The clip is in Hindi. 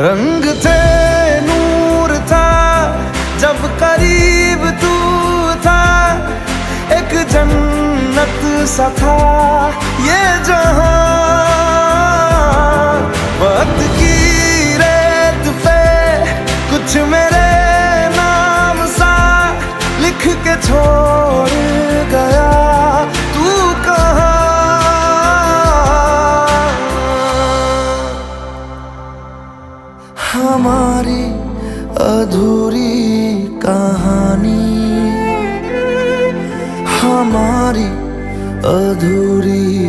रंग थे, नूर था, जब करीब तू था, एक जन्नत सा था ये जहां। वक्त की रेत पे कुछ मेरे नाम सा लिख के छोड़ गया, तू कहाँ? हमारी अधूरी कहानी, हमारी अधूरी